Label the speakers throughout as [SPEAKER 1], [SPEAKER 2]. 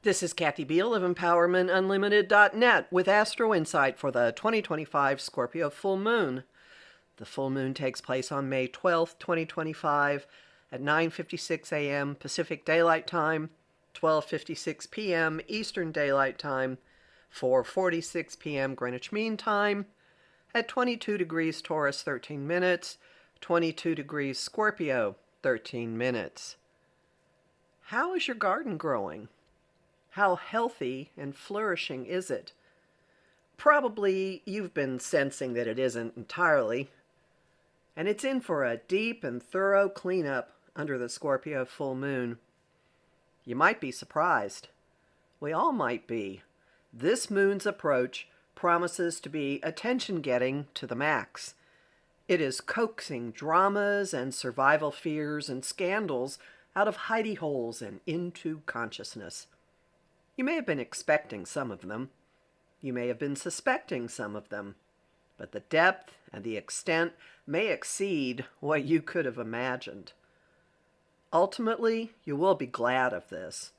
[SPEAKER 1] This is Kathy Biehl of EmpowermentUnlimited.net with Astro-Insight for the 2025 Scorpio Full Moon. The full moon takes place on May 12th, 2025 at 9:56 a.m. Pacific Daylight Time, 12:56 p.m. Eastern Daylight Time, 4:46 p.m. Greenwich Mean Time, at 22 degrees Taurus 13 minutes, 22 degrees Scorpio 13 minutes. How is your garden growing? How healthy and flourishing is it? Probably you've been sensing that it isn't entirely, and it's in for a deep and thorough cleanup under the Scorpio full moon. You might be surprised. We all might be. This moon's approach promises to be attention-getting to the max. It is coaxing dramas and survival fears and scandals out of hidey holes and into consciousness. You may have been expecting some of them. You may have been suspecting some of them. But the depth and the extent may exceed what you could have imagined. Ultimately, you will be glad of this.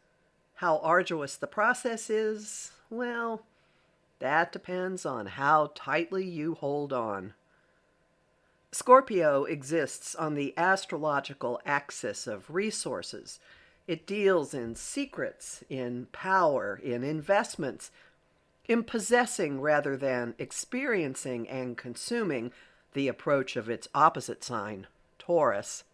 [SPEAKER 1] How arduous the process is, well, that depends on how tightly you hold on. Scorpio exists on the astrological axis of resources. It deals in secrets, in power, in investments, in possessing rather than experiencing and consuming, the approach of its opposite sign, Taurus.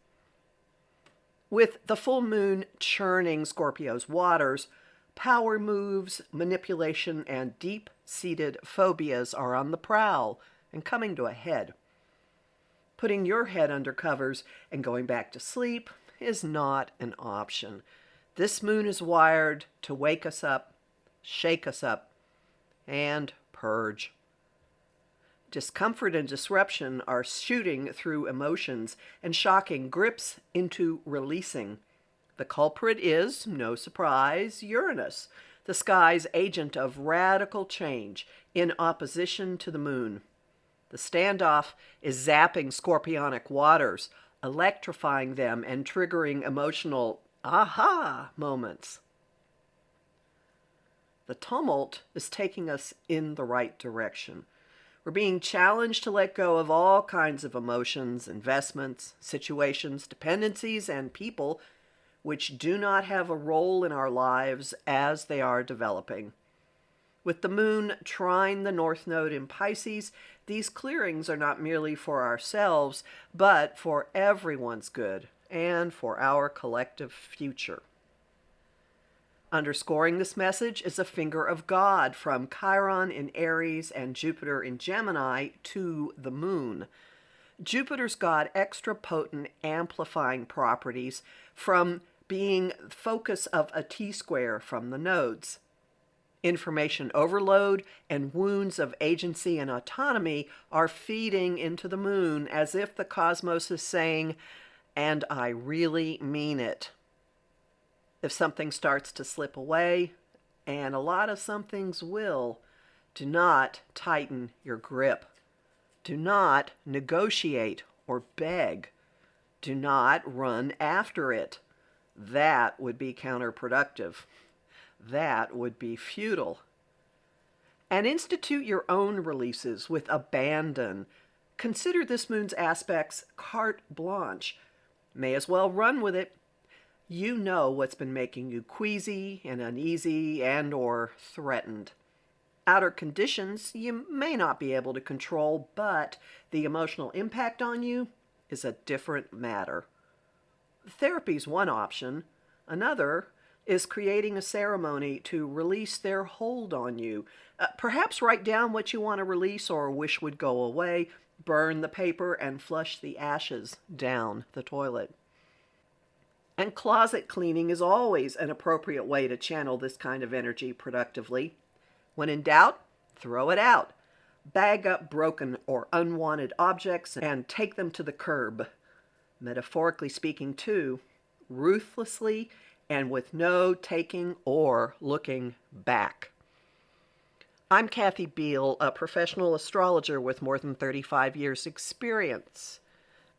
[SPEAKER 1] With the full moon churning Scorpio's waters, power moves, manipulation, and deep-seated phobias are on the prowl and coming to a head. Putting your head under covers and going back to sleep is not an option. This moon is wired to wake us up, shake us up, and purge. Discomfort and disruption are shooting through emotions and shocking grips into releasing. The culprit is, no surprise, Uranus, the sky's agent of radical change in opposition to the moon. The standoff is zapping scorpionic waters, electrifying them and triggering emotional aha moments. The tumult is taking us in the right direction. We're being challenged to let go of all kinds of emotions, investments, situations, dependencies, and people which do not have a role in our lives as they are developing. With the moon trine the North Node in Pisces, these clearings are not merely for ourselves, but for everyone's good and for our collective future. Underscoring this message is a finger of God from Chiron in Aries and Jupiter in Gemini to the moon. Jupiter's got extra potent amplifying properties from being focus of a T-square from the nodes. Information overload and wounds of agency and autonomy are feeding into the moon as if the cosmos is saying, and I really mean it. If something starts to slip away, and a lot of some things will, do not tighten your grip. Do not negotiate or beg. Do not run after it. That would be counterproductive. That would be futile. And institute your own releases with abandon. Consider this moon's aspects carte blanche. May as well run with it. You know what's been making you queasy and uneasy and or threatened. Outer conditions you may not be able to control, but the emotional impact on you is a different matter. Therapy's one option. Another is creating a ceremony to release their hold on you. Perhaps write down what you want to release or wish would go away, burn the paper, and flush the ashes down the toilet. And closet cleaning is always an appropriate way to channel this kind of energy productively. When in doubt, throw it out. Bag up broken or unwanted objects and take them to the curb. Metaphorically speaking, too, ruthlessly and with no taking or looking back. I'm Kathy Biehl, a professional astrologer with more than 35 years' experience.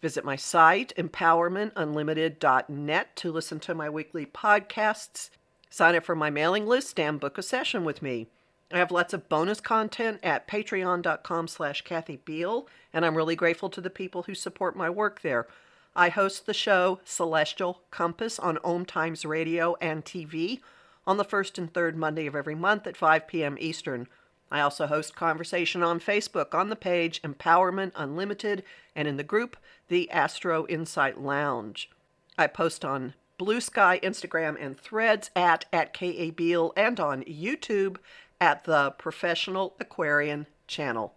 [SPEAKER 1] Visit my site, EmpowermentUnlimited.net, to listen to my weekly podcasts, Sign up for my mailing list and book a session with me. I have lots of bonus content at patreon.com/Kathy Biehl, and I'm really grateful to the people who support my work there. I host the show Celestial Compass on Om Times Radio and TV on the first and third Monday of every month at 5 p.m. Eastern. I also host conversation on Facebook on the page Empowerment Unlimited and in the group the Astro-Insight Lounge. I post on Blue Sky, Instagram, and Threads at K.A. Biehl and on YouTube at the Professional Aquarian channel.